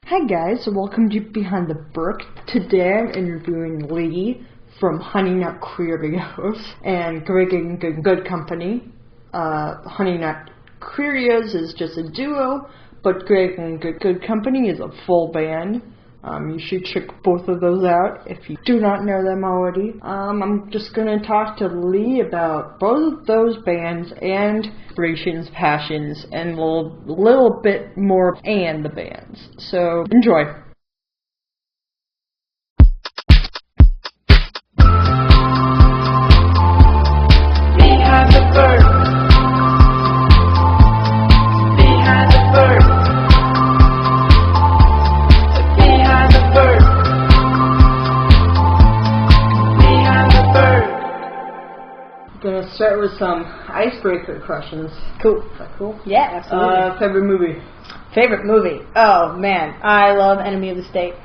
Hi guys, welcome to Behind the Birk. Today I'm interviewing Lee from Nut Queerios and Greg and Good Company. Nut Queerios is just a duo, but Greg and Good Company is a full band. You should check both of those out if you do not know them already. I'm just going to talk to Lee about both of those bands and inspirations, passions, and a little bit more and the bands. So enjoy. Behind the Birk. Behind the Birk. Behind the Birk. Behind the Birk. I'm gonna start with some icebreaker questions. Cool. Is that cool? Yeah, absolutely. Favorite movie? Favorite movie? Oh man, I love Enemy of the State.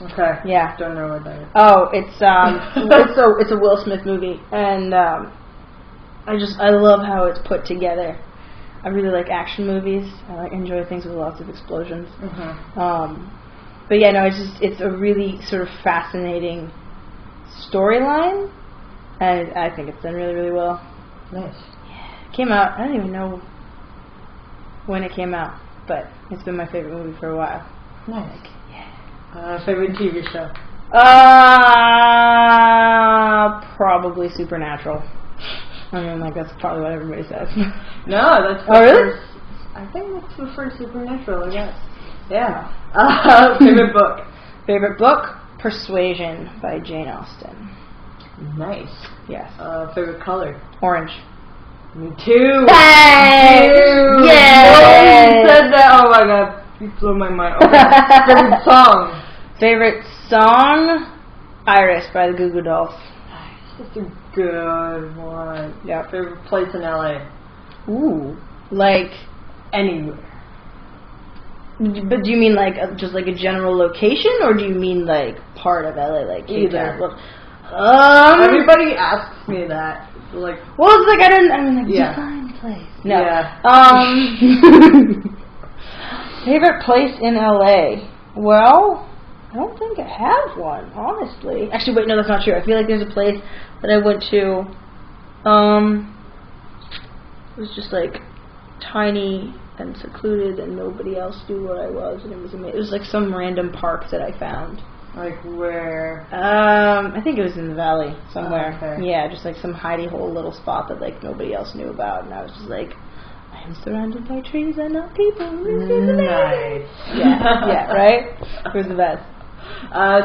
Okay. Yeah. Don't know what that is. Oh, it's it's a Will Smith movie, and I love how it's put together. I really like action movies. I enjoy things with lots of explosions. Mm-hmm. But yeah, no, it's a really sort of fascinating storyline, and I think it's done really, really well. Nice. Yeah. It came out, I don't even know when it came out, but it's been my favorite movie for a while. Nice. Favorite TV show? Probably Supernatural. I mean, like, that's probably what everybody says. No, that's the really? first. I think that's the first Supernatural, I guess. Yeah. Favorite book? Favorite book? Persuasion by Jane Austen. Nice. Yes. Favorite color? Orange. Me too. Hey! Me too. Yes! No one said that. Oh my god, you blew my mind. Okay. Favorite song? Favorite song? Iris by the Goo Goo Dolls. That's a good one. Yeah. Favorite place in LA? Ooh. Like, Anywhere. but do you mean like just like a general location, or do you mean like part of LA, like either? Everybody Everybody asks me that. Like, well, it's like I mean, like, yeah. define place. No. Yeah. Favorite place in LA? Well, I don't think I have one, honestly. Actually, wait, no, that's not true. I feel like there's a place that I went to. It was just like tiny and secluded, and nobody else knew where I was, and it was amazing. It was like some random park that I found. Like where? I think it was in the valley somewhere. Oh, okay. Yeah, just like some hidey hole little spot that like nobody else knew about, and I was just like, I am surrounded by trees and not people. Nice. Yeah, right? It was the best.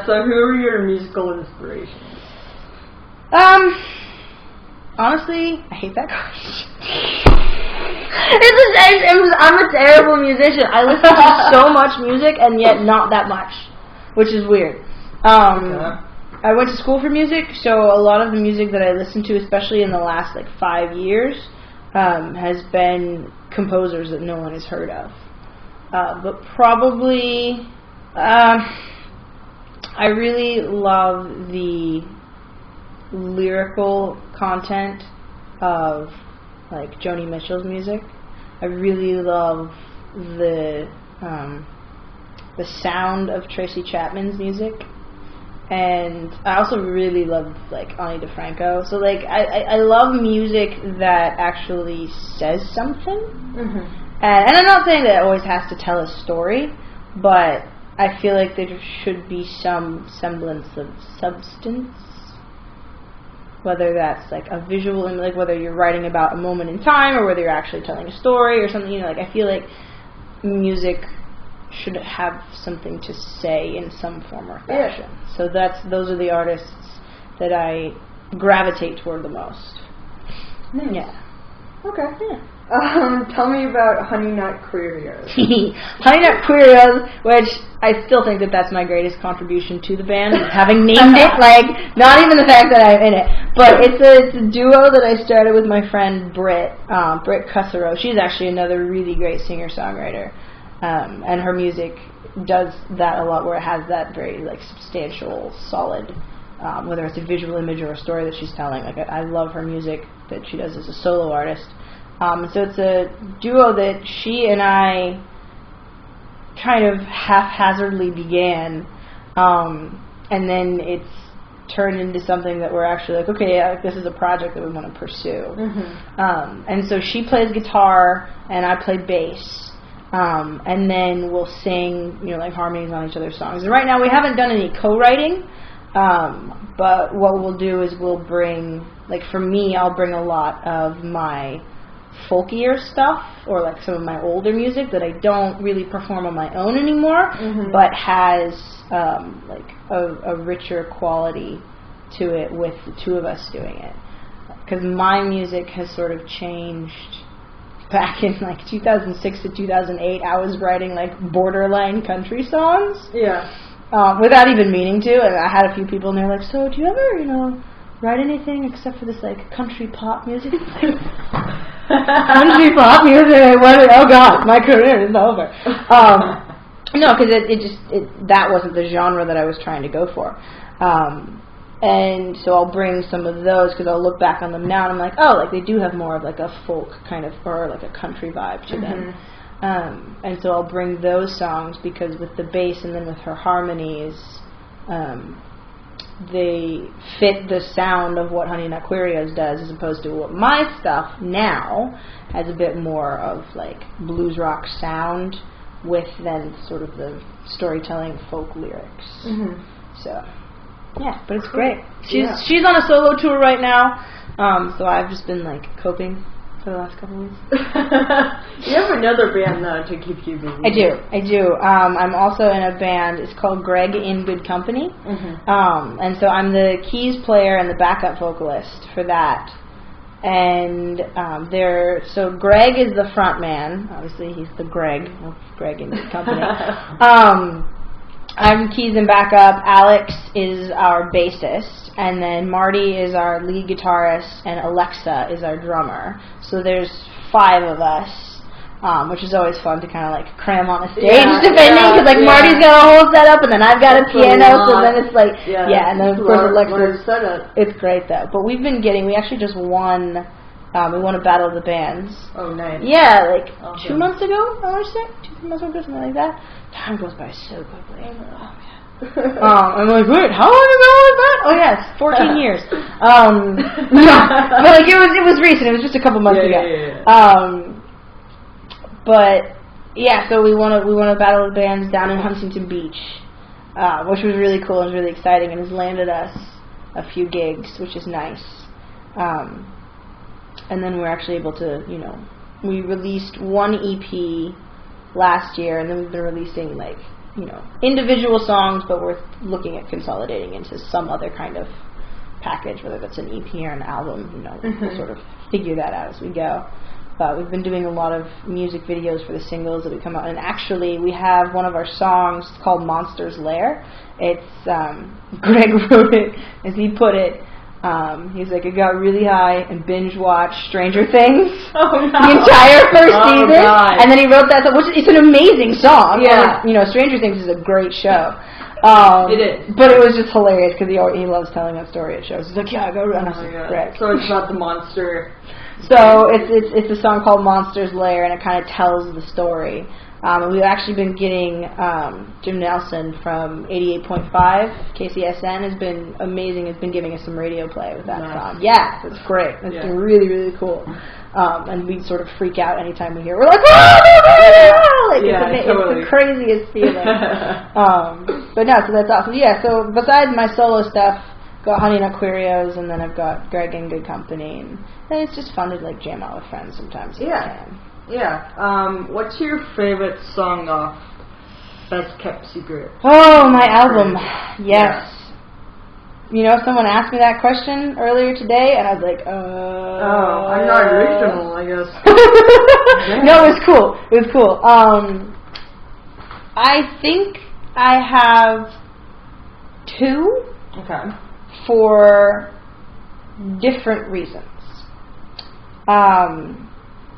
So who are your musical inspirations? Honestly, I hate that question. I'm a terrible musician. I listen to so much music and yet not that much, which is weird. I went to school for music, so a lot of the music that I listen to, especially in the last like 5 years, has been composers that no one has heard of. But probably, I really love the lyrical content of like Joni Mitchell's music. I really love the sound of Tracy Chapman's music, and I also really love like Ani DeFranco. So like I love music that actually says something. Mm-hmm. And I'm not saying that it always has to tell a story, but I feel like there should be some semblance of substance. Whether that's like a visual, and like whether you're writing about a moment in time, or whether you're actually telling a story or something, you know, like I feel like music should have something to say in some form or fashion. Yeah. So those are the artists that I gravitate toward the most. Nice. Yeah. Okay. Yeah. Tell me about Nut Queerios. Nut Queerios, which I still think that's my greatest contribution to the band, having named it, like, not even the fact that I'm in it, but it's a duo that I started with my friend Britt Cussero. She's actually another really great singer-songwriter, and her music does that a lot, where it has that very, like, substantial, solid, whether it's a visual image or a story that she's telling. Like, I love her music that she does as a solo artist. So it's a duo that she and I kind of haphazardly began, and then it's turned into something that we're actually like, okay, this is a project that we want to pursue. And so she plays guitar and I play bass, and then we'll sing, like harmonies on each other's songs. And right now we haven't done any co-writing, but what we'll do is we'll bring, like for me, I'll bring a lot of my folkier stuff, or like some of my older music that I don't really perform on my own anymore, but has like a richer quality to it with the two of us doing it. Because my music has sort of changed. Back in like 2006 to 2008, I was writing like borderline country songs. Yeah. Without even meaning to, and I had a few people and they're like, so do you ever, write anything except for this like country pop music? Country pop music? Oh God, my career is over. No, because that wasn't the genre that I was trying to go for. And so I'll bring some of those, because I'll look back on them now and I'm like, oh, like they do have more of like a folk kind of, or like a country vibe to them. And so I'll bring those songs, because with the bass and then with her harmonies, they fit the sound of what Nut Queerios does, as opposed to what my stuff now has a bit more of like blues rock sound with then sort of the storytelling folk lyrics. So yeah, but it's great. She's on a solo tour right now, so I've just been like coping for the last couple of weeks. You have another band though to keep you busy. I do. I'm also in a band. It's called Greg in Good Company, and so I'm the keys player and the backup vocalist for that. And so Greg is the front man. Obviously, he's the Greg of Greg in Good Company. I'm keys and backup. Alex is our bassist, and then Marty is our lead guitarist, and Alexa is our drummer. So there's 5 of us, which is always fun to kind of like cram on a stage, depending, because Marty's got a whole setup, and then I've got a piano, so then it's like, and then of course Alexa. It's great though. But we actually just won. We won a Battle of the Bands. Oh, nice. Yeah, like 2 months ago, I want to say. 2 months ago, something like that. Time goes by so quickly. Oh, man. I'm like, wait, how long ago was that? Oh, yeah, it's 14 years. But like, it was recent. It was just a couple months ago. But, yeah, so we won a Battle of the Bands down in Huntington Beach, which was really cool and really exciting, and has landed us a few gigs, which is nice. And then we're actually able to, we released 1 EP last year, and then we've been releasing individual songs, but we're looking at consolidating into some other kind of package, whether that's an EP or an album. We'll sort of figure that out as we go. But we've been doing a lot of music videos for the singles that we come out, and actually we have one of our songs called Monsters Lair. It's Greg wrote it, as he put it. He's like, I got really high and binge watched Stranger Things the entire first season, and then he wrote that song, which it's an amazing song. Yeah, Stranger Things is a great show. It is, but it was just hilarious because he loves telling that story at shows. He's like, yeah, go run. So it's about the monster. So it's a song called Monsters Lair, and it kind of tells the story. And we've actually been getting Jim Nelson from 88.5 KCSN has been amazing. Has been giving us some radio play with that song. Yeah, it's great. It's been really, really cool. And we sort of freak out anytime we hear. We're like, oh! It's the craziest feeling. But no, so that's awesome. Yeah. So besides my solo stuff, got Nut Queerios, and then I've got Greg in Good Company, and then it's just fun to like jam out with friends sometimes. Yeah. What's your favorite song off Best Kept Secret? Oh, my album. Yes. Someone asked me that question earlier today, and I was like, Oh, I'm not original, I guess. No, it was cool. I think I have 2. Okay. For different reasons.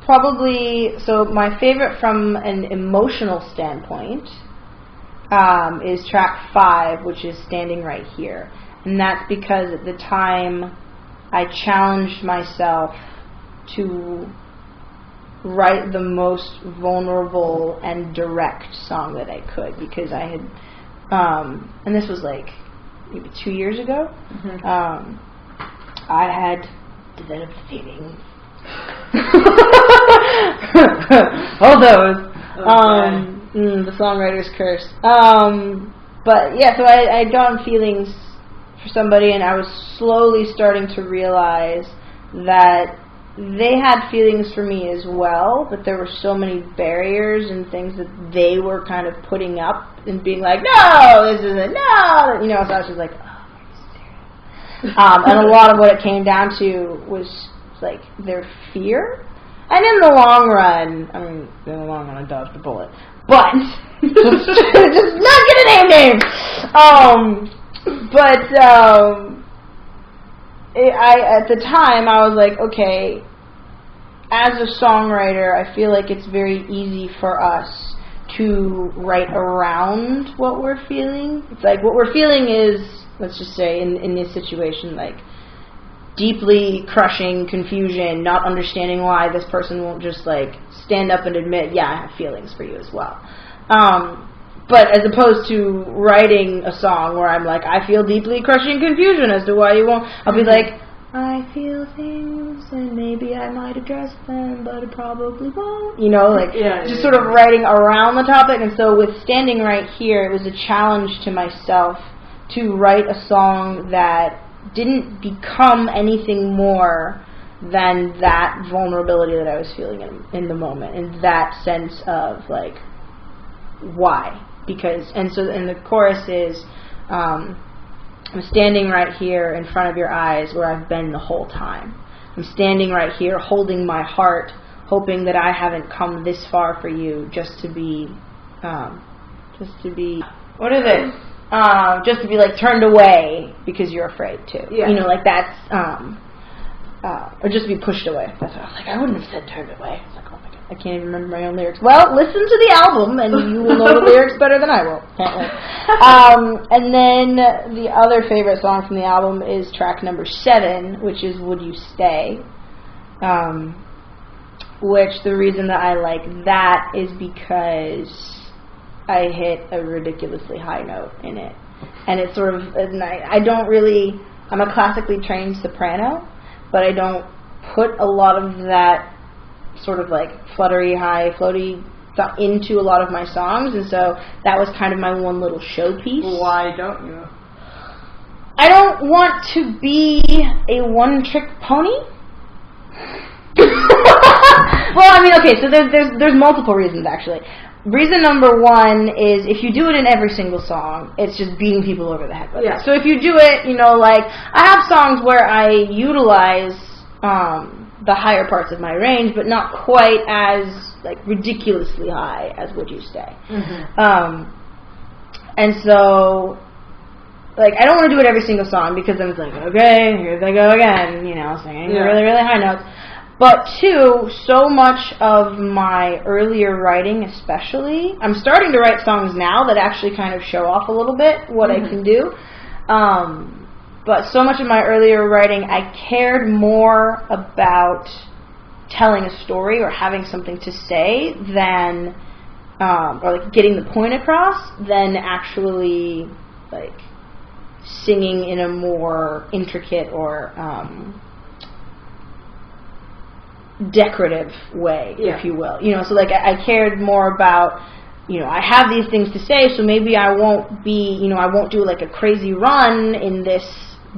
Probably, so my favorite from an emotional standpoint is track 5, which is Standing Right Here. And that's because at the time I challenged myself to write the most vulnerable and direct song that I could, because I had, and this was like maybe 2 years ago, I had developed feelings. All those. The songwriter's curse. But yeah, so I had gotten feelings for somebody, and I was slowly starting to realize that they had feelings for me as well, but there were so many barriers and things that they were kind of putting up and being like, no, this isn't, no, you know, so I was just like, oh, are you serious? And a lot of what it came down to was like their fear. And in the long run, I dodged a bullet. But, just not gonna name names! At the time, I was like, okay, as a songwriter, I feel like it's very easy for us to write around what we're feeling. It's like, what we're feeling is, let's just say, in this situation, like, deeply crushing confusion, not understanding why this person won't just, like, stand up and admit, yeah, I have feelings for you as well. But as opposed to writing a song where I'm like, I feel deeply crushing confusion as to why you won't, I'll be like, I feel things, and maybe I might address them, but it probably won't. You know, like, sort of writing around the topic. And so with Standing Right Here, it was a challenge to myself to write a song that didn't become anything more than that vulnerability that I was feeling in the moment, and that sense of, like, why? Because, and the chorus is, I'm standing right here in front of your eyes where I've been the whole time. I'm standing right here holding my heart, hoping that I haven't come this far for you just to be, what is it? Just to be, like, turned away because you're afraid to. Yeah. You know, like, that's, or just to be pushed away. That's what I was like, I wouldn't have said turned away. I was like, oh my God, I can't even remember my own lyrics. Well, listen to the album and you will know the lyrics better than I will. Can't wait. And then the other favorite song from the album is track number 7, which is Would You Stay? Which the reason that I like that is because I hit a ridiculously high note in it. And it's sort of, I'm a classically trained soprano, but I don't put a lot of that sort of like fluttery, high, floaty stuff into a lot of my songs, and so that was kind of my one little showpiece. Why don't you? I don't want to be a one-trick pony. Well, I mean, okay, so there's multiple reasons, actually. Reason number 1 is if you do it in every single song, it's just beating people over the head with it. So if you do it, you know, like, I have songs where I utilize the higher parts of my range, but not quite as, like, ridiculously high as Would You Stay. And so, like, I don't want to do it every single song because then it's like, okay, here they go again, you know, singing really, really high notes. But 2, so much of my earlier writing especially, I'm starting to write songs now that actually kind of show off a little bit what I can do. But so much of my earlier writing, I cared more about telling a story or having something to say than, or like getting the point across, than actually like singing in a more intricate or decorative way, if you will. You know, so like I cared more about, you know, I have these things to say, so maybe I won't be, you know, I won't do like a crazy run in this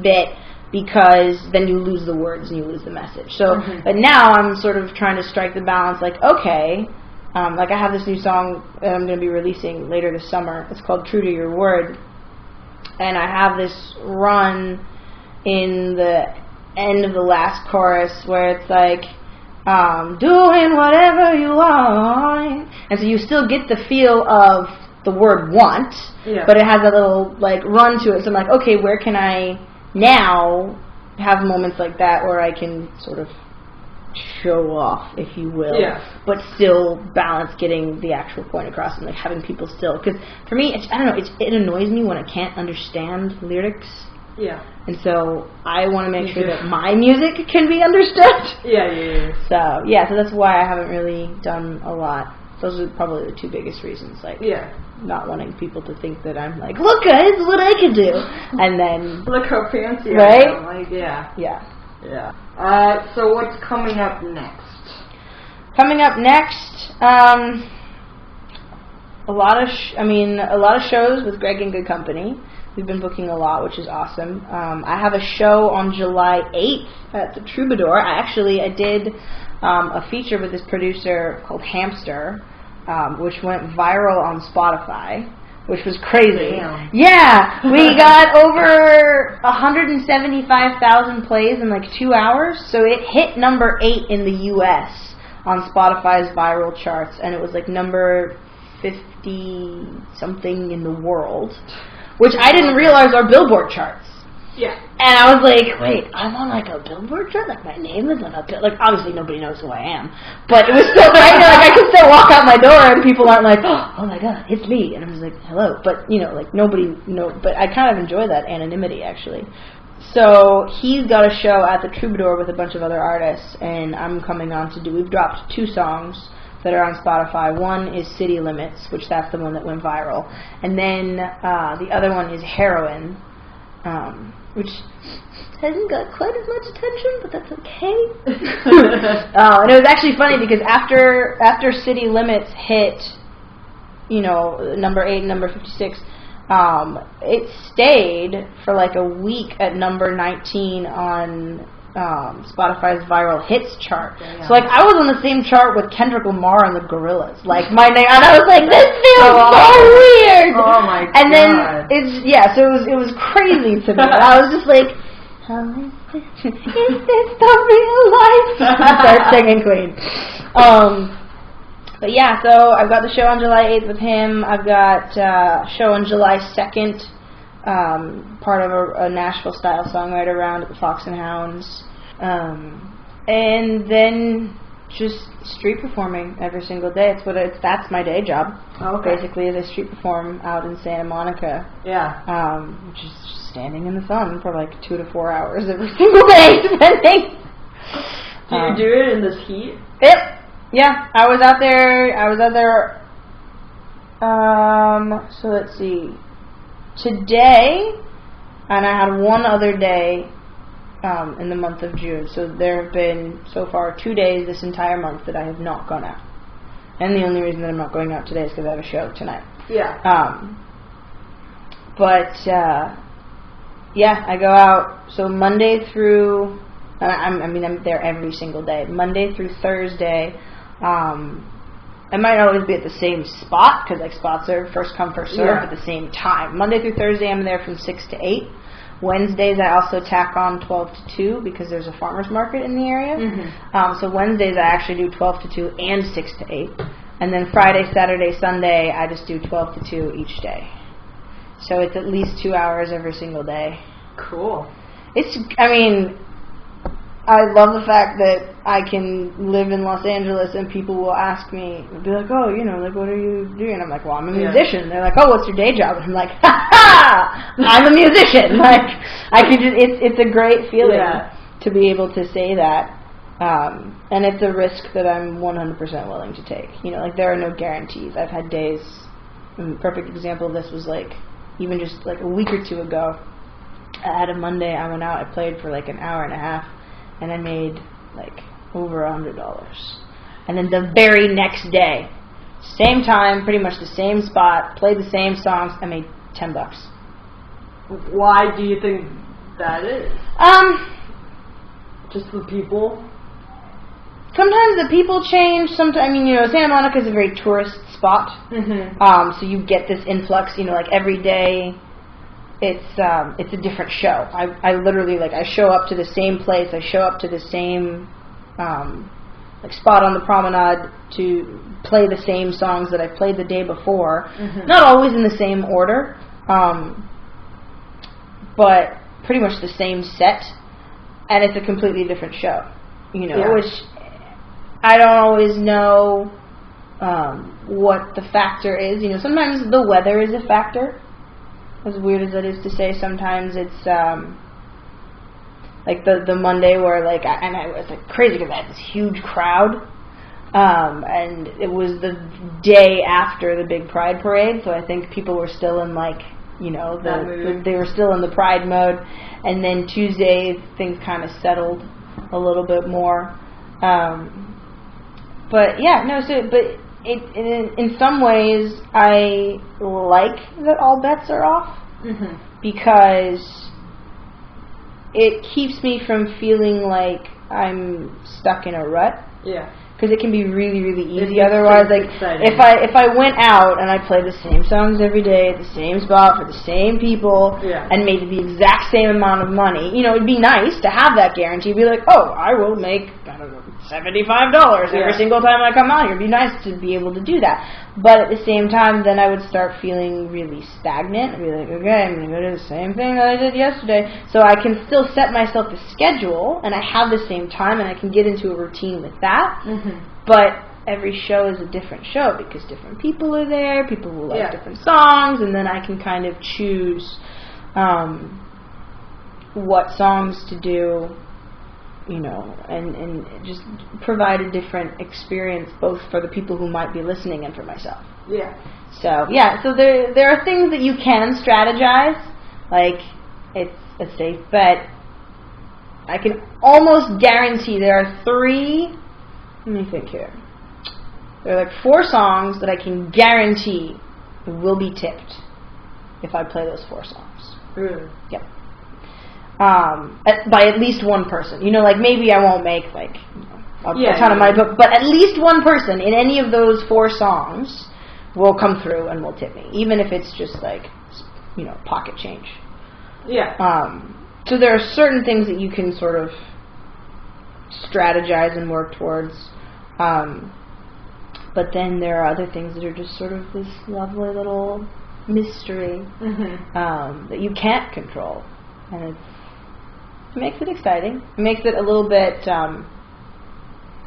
bit because then you lose the words and you lose the message. So, but now I'm sort of trying to strike the balance, like, okay, like I have this new song that I'm going to be releasing later this summer. It's called True to Your Word. And I have this run in the end of the last chorus where it's like, doing whatever you want. And so you still get the feel of the word want, but it has a little, like, run to it. So I'm like, okay, where can I now have moments like that where I can sort of show off, if you will, but still balance getting the actual point across and, like, having people still, because for me, I don't know, it annoys me when I can't understand lyrics. Yeah. And so I want to make sure that my music can be understood. Yeah. So that's why I haven't really done a lot. Those are probably the two biggest reasons. Like, not wanting people to think that I'm like, look guys, what I can do. And then... Look how fancy right? I am. Like, Yeah. So what's coming up next? Coming up next, a lot of shows with Greg and Good Company. We've been booking a lot, which is awesome. I have a show on July 8th at the Troubadour. I did a feature with this producer called Hamster, which went viral on Spotify, which was crazy. Damn. Yeah, we got over 175,000 plays in like 2 hours, so it hit number 8 in the U.S. on Spotify's viral charts, and it was like number 50-something in the world, which I didn't realize are Billboard charts. Yeah. And I was like, wait, I'm on like a Billboard chart? Like my name is on a Billboard? Like obviously nobody knows who I am. But it was still, like I could still walk out my door and people aren't like, oh my god, it's me. And I was like, hello. But like nobody but I kind of enjoy that anonymity actually. So he's got a show at the Troubadour with a bunch of other artists, and I'm coming on we've dropped 2 songs that are on Spotify. One is City Limits, which that's the one that went viral. And then the other one is Heroin, which hasn't got quite as much attention, but that's okay. And it was actually funny because after City Limits hit, number 8 and number 56, it stayed for like a week at number 19 on Spotify's viral hits chart. Yeah. So like I was on the same chart with Kendrick Lamar and the Gorillaz. Like my name, and I was like, this feels so weird. Oh my god. And then so it was crazy to me. And I was just like, is this the real life? I started singing Queen. But yeah, so I've got the show on July 8th with him. I've got a show on July 2nd, part of a Nashville-style songwriter round at the Fox and Hounds. And then just street performing every single day. That's my day job. Okay. Basically, is I street perform out in Santa Monica. Yeah. Which is just standing in the sun for like 2 to 4 hours every single day, depending. Do you do it in this heat? Yep. Yeah, I was out there, so let's see, today, and I had one other day, in the month of June, so there have been, so far, 2 days this entire month that I have not gone out, and the only reason that I'm not going out today is because I have a show tonight. Yeah. I go out, so Monday through, I'm there every single day, Monday through Thursday. I might not always be at the same spot, because like spots are first come, first serve at the same time. Monday through Thursday I'm there from 6 to 8. Wednesdays I also tack on 12 to 2 because there's a farmer's market in the area. Mm-hmm. So Wednesdays I actually do 12 to 2 and 6 to 8. And then Friday, Saturday, Sunday I just do 12 to 2 each day. So it's at least 2 hours every single day. Cool. I love the fact that I can live in Los Angeles and people will ask me, be like, oh, like, what are you doing? I'm like, well, I'm a musician. They're like, oh, what's your day job? And I'm like, ha-ha! I'm a musician. Like, I can just, it's a great feeling to be able to say that. And it's a risk that I'm 100% willing to take. Like, there are no guarantees. I've had days, a perfect example of this was like, even just like a week or 2 ago, I had a Monday, I went out, I played for like an hour and a half, and I made like over $100. And then the very next day, same time, pretty much the same spot, played the same songs, I made $10. Why do you think that is? Just the people? Sometimes the people change. Sometimes, Santa Monica is a very tourist spot. Mm-hmm. So you get this influx, like every day. It's a different show. I literally, I show up to the same place. I show up to the same spot on the promenade to play the same songs that I played the day before. Mm-hmm. Not always in the same order, but pretty much the same set. And it's a completely different show. Which I don't always know what the factor is. Sometimes the weather is a factor. as weird as it is to say, sometimes it's like the Monday where like I was like crazy because I had this huge crowd, and it was the day after the big Pride parade, so I think people were still in like, you know, they were still in the Pride mode, and then Tuesday things kind of settled a little bit more, but yeah, no, so but in some ways I like that all bets are off, because it keeps me from feeling like I'm stuck in a rut. Yeah. Because it can be really, really easy otherwise. Like if I went out and I played the same songs every day at the same spot for the same people, and made the exact same amount of money, you know, it'd be nice to have that guarantee. Be like, oh, I will make, I don't know, $75 every single time I come out here. It'd be nice to be able to do that. But at the same time, then I would start feeling really stagnant. I'd be like, okay, I'm going to go do the same thing that I did yesterday. So I can still set myself a schedule, and I have the same time, and I can get into a routine with that. But every show is a different show because different people are there, people who like different songs, and then I can kind of choose what songs to do, you know, and just provide a different experience both for the people who might be listening and for myself. Yeah. So there are things that you can strategize, like it's a safe bet. I can almost guarantee there are 3. Let me think here. There are like 4 songs that I can guarantee will be tipped if I play those 4 songs. Really? Yep. By at least one person. You know, like maybe I won't make like a ton of money, but at least one person in any of those 4 songs will come through and will tip me, even if it's just like, you know, pocket change. Yeah. So there are certain things that you can sort of strategize and work towards, but then there are other things that are just sort of this lovely little mystery that you can't control, and it makes it exciting. It makes it a little bit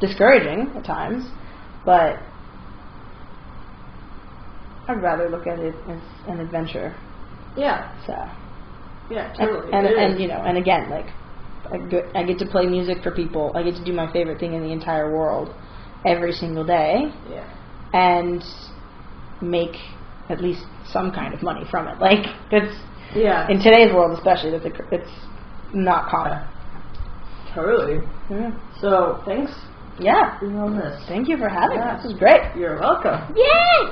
discouraging at times, but I'd rather look at it as an adventure. Yeah. So. Yeah, totally. And you know, and again, like I get to play music for people. I get to do my favorite thing in the entire world every single day. Yeah. And make at least some kind of money from it. Like that's in today's world, especially, it's not common. Totally. Yeah. So thanks. Yeah. For doing all this. Thank you for having me. This was great. You're welcome. Yay!